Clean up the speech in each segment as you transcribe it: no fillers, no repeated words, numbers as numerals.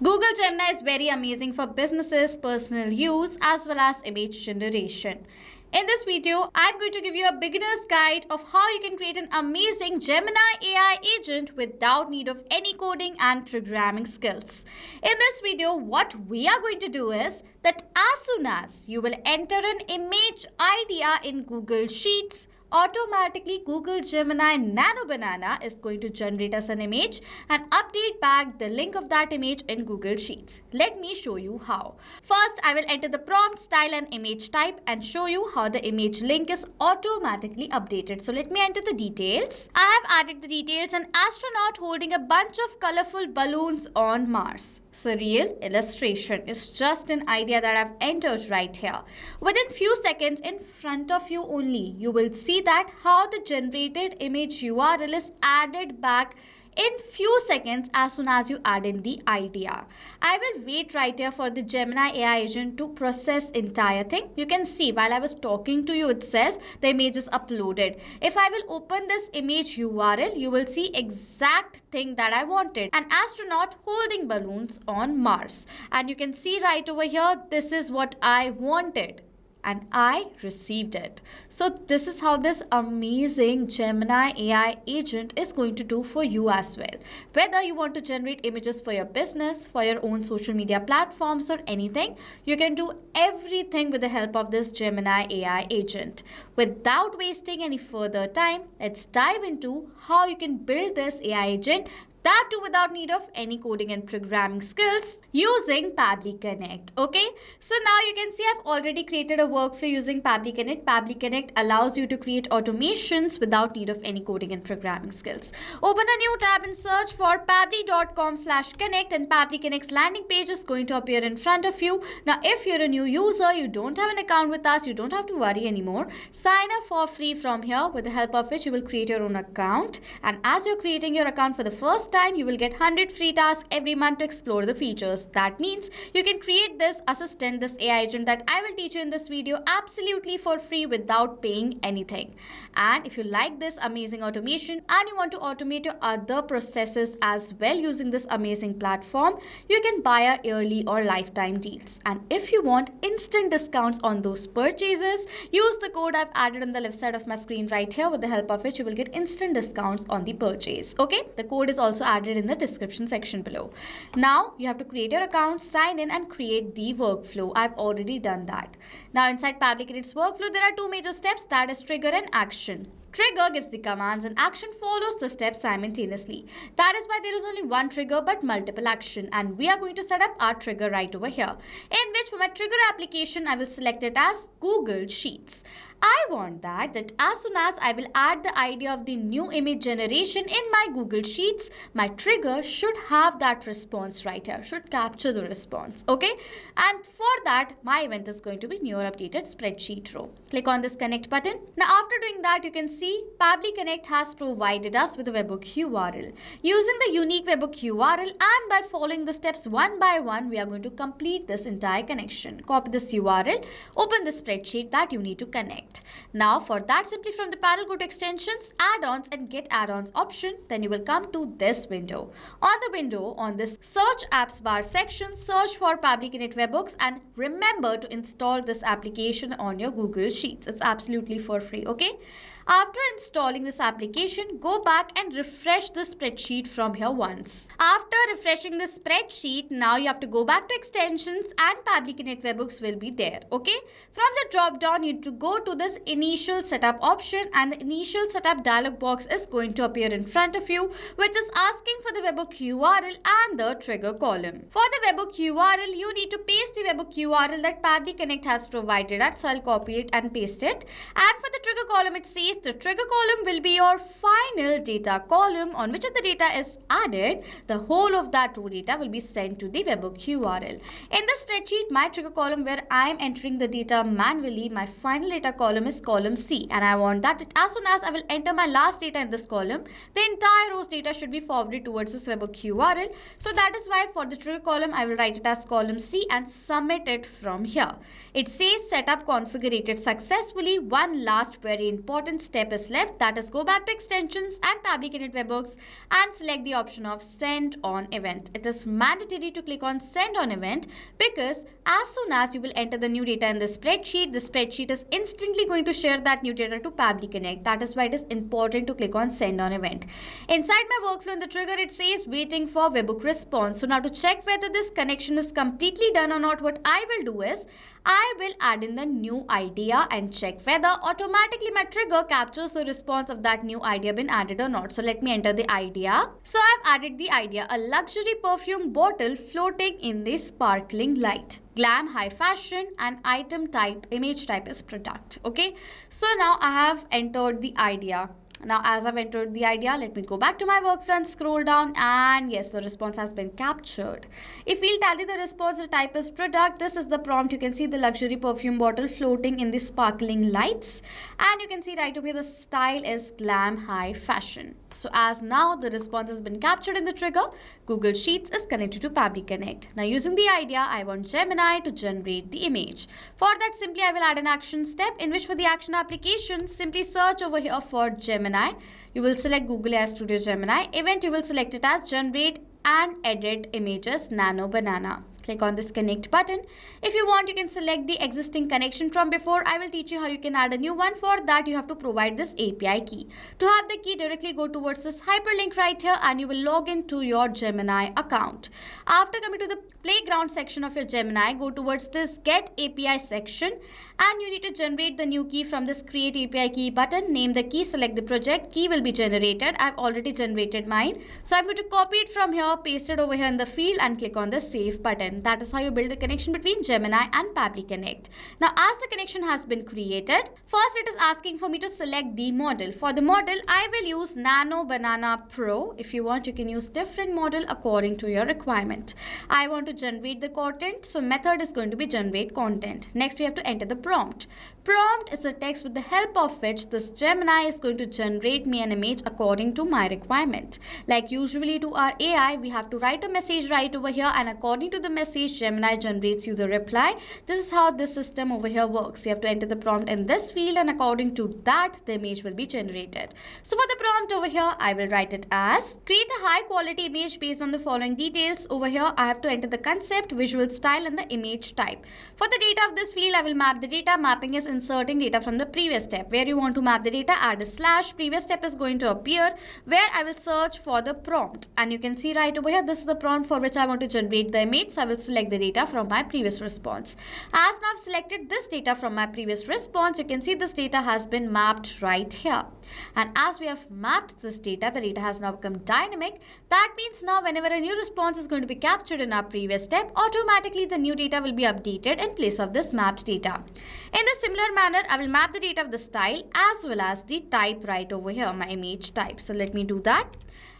Google Gemini is very amazing for businesses, personal use, as well as image generation. In this video, I'm going to give you a beginner's guide of how you can create an amazing Gemini AI agent without need of any coding and programming skills. In this video, what we are going to do is that as soon as you will enter an image idea in Google Sheets, automatically Google Gemini Nano Banana is going to generate us an image and update back the link of that image in Google Sheets. Let me show you how. First, I will enter the prompt, style and image type and show you how the image link is automatically updated. So let me enter the details. I have added the details: an astronaut holding a bunch of colorful balloons on Mars. Surreal illustration is just an idea that I've entered right here. Within few seconds, in front of you only, you will see that how the generated image URL is added back in few seconds as soon as you add in the idea. I will wait right here for the Gemini AI agent to process entire thing. You can see while I was talking to you itself, the image is uploaded. If I will open this image URL, you will see exact thing that I wanted. An astronaut holding balloons on Mars. And you can see right over here, this is what I wanted. And I received it. So this is how this amazing Gemini AI agent is going to do for you as well. Whether you want to generate images for your business, for your own social media platforms or anything, you can do everything with the help of this Gemini AI agent. Without wasting any further time, let's dive into how you can build this AI agent, that too without need of any coding and programming skills, using Pabbly Connect. Okay, so now you can see I've already created a workflow using Pabbly Connect. Pabbly Connect allows you to create automations without need of any coding and programming skills. Open a new tab and search for pabbly.com/connect, and Pabbly Connect's landing page is going to appear in front of you. Now if you're a new user, you don't have an account with us, you don't have to worry anymore. Sign up for free from here, with the help of which you will create your own account, and as you're creating your account for the first time, you will get 100 free tasks every month to explore the features. That means you can create this assistant, this AI agent that I will teach you in this video absolutely for free without paying anything. And if you like this amazing automation and you want to automate your other processes as well using this amazing platform, you can buy our yearly or lifetime deals. And if you want instant discounts on those purchases, use the code I've added on the left side of my screen right here, with the help of which you will get instant discounts on the purchase. Okay, the code is also added in the description section below. Now you have to create your account, sign in and create the workflow. I've already done that. Now inside Pabbly Connect's workflow, there are two major steps, that is trigger and action. Trigger gives the commands and action follows the steps simultaneously. That is why there is only one trigger but multiple action, and we are going to set up our trigger right over here, in which for my trigger application I will select it as Google Sheets. I want that as soon as I will add the idea of the new image generation in my Google Sheets, my trigger should have that response right here, should capture the response. Okay, and for that my event is going to be new or updated spreadsheet row. Click on this connect button. Now after doing that, you can see Pabbly Connect has provided us with a webhook URL. Using the unique webhook URL and by following the steps one by one, we are going to complete this entire connection. Copy this URL, open the spreadsheet that you need to connect. Now for that, simply from the panel go to extensions, add-ons and get add-ons option. Then you will come to this window. On the window, on this search apps bar section, search for Pabbly Connect webhooks and remember to install this application on your Google Sheets. It's absolutely for free. Okay. After installing this application, go back and refresh the spreadsheet from here once. After refreshing the spreadsheet, now you have to go back to extensions and Pabbly Connect webhooks will be there. Okay. From the drop down, you need to go to this initial setup option, and the initial setup dialog box is going to appear in front of you, which is asking for the webhook URL and the trigger column. For the webhook URL, you need to paste the webhook URL that Pabbly Connect has provided us. So I'll copy it and paste it. And for the trigger column, it says the trigger column will be your final data column on which of the data is added. The whole of that raw data will be sent to the webhook URL. In the spreadsheet, my trigger column where I am entering the data manually, my final data column is column C, and I want that as soon as I will enter my last data in this column, the entire row's data should be forwarded towards this webhook URL. So that is why for the trigger column, I will write it as column C and submit it from here. It says setup configured successfully. One last very important step is left, that is go back to extensions and Pabbly Connect webhooks and select the option of send on event. It is mandatory to click on send on event because as soon as you will enter the new data in the spreadsheet is instantly going to share that new data to Pabbly Connect. That is why it is important to click on send on event. Inside my workflow in the trigger, it says waiting for webhook response. So now to check whether this connection is completely done or not, what I will do is I will add in the new idea and check whether automatically my trigger captures the response of that new idea been added or not. So let me enter the idea. So I've added the idea, a luxury perfume bottle floating in the sparkling light. Glam, high fashion, and item type, image type is product. Okay, so now I have entered the idea. Now as I've entered the idea, let me go back to my workflow and scroll down, and yes, the response has been captured. If we'll tally the response, the type is product. This is the prompt. You can see the luxury perfume bottle floating in the sparkling lights, and you can see right over here the style is glam, high fashion. So as now the response has been captured in the trigger, Google Sheets is connected to Pabbly Connect. Now using the idea, I want Gemini to generate the image. For that, simply I will add an action step in which for the action application, simply search over here for Gemini. You will select Google AI Studio Gemini. Event, you will select it as generate and edit images nano banana. Click on this connect button. If you want, you can select the existing connection from before. I will teach you how you can add a new one. For that, you have to provide this API key. To have the key, directly go towards this hyperlink right here and you will log into your Gemini account. After coming to the playground section of your Gemini, go towards this get API section and you need to generate the new key from this create API key button. Name the key, select the project, key will be generated. I've already generated mine. So I'm going to copy it from here, paste it over here in the field and click on the save button. That is how you build the connection between Gemini and Pabbly Connect. Now, as the connection has been created, first it is asking for me to select the model. For the model, I will use Nano Banana Pro. If you want, you can use different model according to your requirement. I want to generate the content, so method is going to be generate content. Next, we have to enter the prompt. Prompt is a text with the help of which this Gemini is going to generate me an image according to my requirement. Like usually to our AI, we have to write a message right over here and according to the message, Gemini generates you the reply. This is how this system over here works. You have to enter the prompt in this field and according to that, the image will be generated. So for the prompt over here, I will write it as create a high quality image based on the following details. Over here, I have to enter the concept, visual style and the image type. For the data of this field, I will map the data. Mapping is inserting data from the previous step. Where you want to map the data, add a slash. Previous step is going to appear where I will search for the prompt. And you can see right over here, this is the prompt for which I want to generate the image. So I will select the data from my previous response. As now I've selected this data from my previous response, you can see this data has been mapped right here. And as we have mapped this data, the data has now become dynamic. That means now whenever a new response is going to be captured in our previous step, automatically the new data will be updated in place of this mapped data. In the similar manner, I will map the data of the style as well as the type right over here, my image type. So let me do that.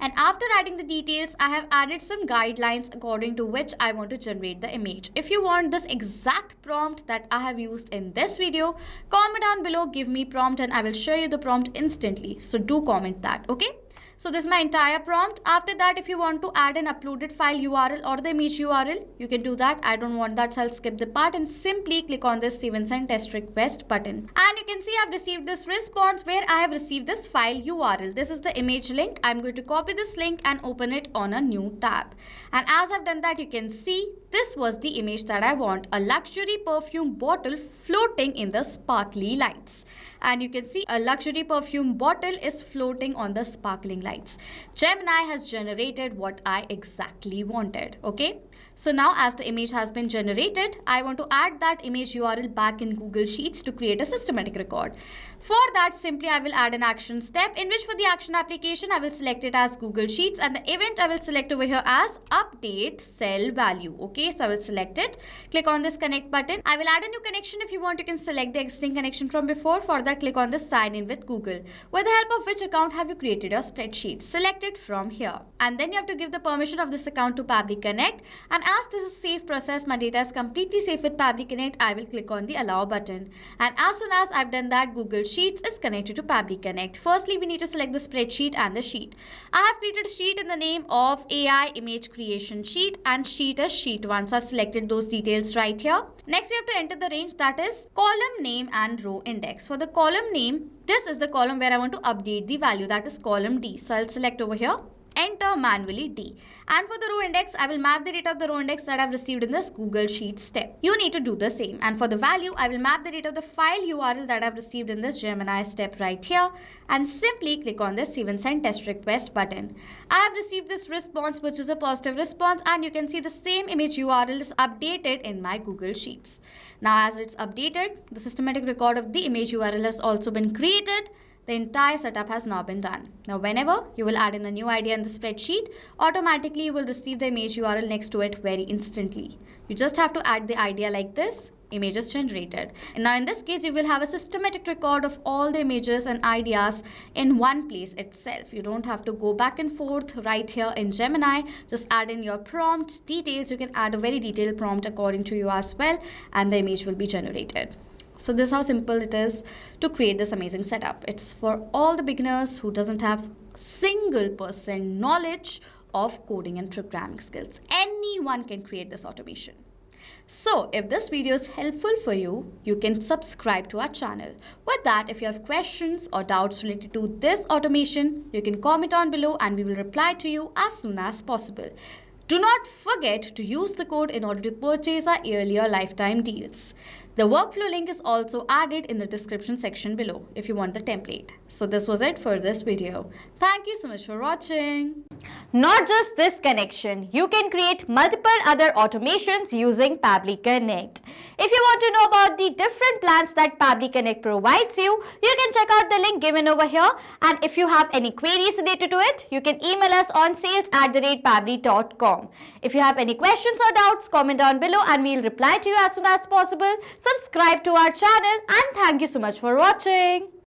And after adding the details, I have added some guidelines according to which I want to generate the image. If you want this exact prompt that I have used in this video, comment down below, give me prompt and I will show you the prompt instantly. So do comment that, okay? So this is my entire prompt. After that, if you want to add an uploaded file URL or the image URL, you can do that. I don't want that, so I'll skip the part and simply click on this save and send test request button. And you can see I've received this response where I have received this file URL. This is the image link. I'm going to copy this link and open it on a new tab. And as I've done that, you can see this was the image that I want, a luxury perfume bottle floating in the sparkly lights. And you can see a luxury perfume bottle is floating on the sparkling lights. Gemini has generated what I exactly wanted, okay? So now as the image has been generated, I want to add that image URL back in Google Sheets to create a systematic record. For that, simply I will add an action step in which for the action application, I will select it as Google Sheets and the event I will select over here as update cell value. Okay, so I will select it. Click on this connect button. I will add a new connection. If you want, you can select the existing connection from before. For that, click on this sign in with Google. With the help of which account have you created your spreadsheet? Select it from here. And then you have to give the permission of this account to Pabbly Connect. And as this is a safe process, my data is completely safe with Pabbly Connect, I will click on the allow button. And as soon as I've done that, Google Sheets is connected to Pabbly Connect. Firstly, we need to select the spreadsheet and the sheet. I have created a sheet in the name of AI Image Creation Sheet, and sheet is sheet 1. So I've selected those details right here. Next, we have to enter the range, that is column name and row index. For the column name, this is the column where I want to update the value, that is column D. So I'll select over here, enter manually D. And for the row index, I will map the data of the row index that I've received in this Google Sheets step. You need to do the same. And for the value, I will map the data of the file URL that I've received in this Gemini step right here, and simply click on this Save and Send Test Request button. I have received this response, which is a positive response, and you can see the same image URL is updated in my Google Sheets. Now, as it's updated, the systematic record of the image URL has also been created. The entire setup has now been done. Now, whenever you will add in a new idea in the spreadsheet, automatically you will receive the image URL next to it very instantly. You just have to add the idea like this, image is generated. And now in this case, you will have a systematic record of all the images and ideas in one place itself. You don't have to go back and forth right here in Gemini. Just add in your prompt details. You can add a very detailed prompt according to you as well, and the image will be generated. So this is how simple it is to create this amazing setup. It's for all the beginners who doesn't have single % knowledge of coding and programming skills. Anyone can create this automation. So if this video is helpful for you, you can subscribe to our channel. With that, if you have questions or doubts related to this automation, you can comment on below and we will reply to you as soon as possible. Do not forget to use the code in order to purchase our yearly or lifetime deals. The workflow link is also added in the description section below if you want the template. So this was it for this video. Thank you so much for watching. Not just this connection, you can create multiple other automations using Pabbly Connect. If you want to know about the different plans that Pabbly Connect provides you, you can check out the link given over here. And if you have any queries related to it, you can email us on sales@pabbly.com. If you have any questions or doubts, comment down below and we'll reply to you as soon as possible. Subscribe to our channel and thank you so much for watching.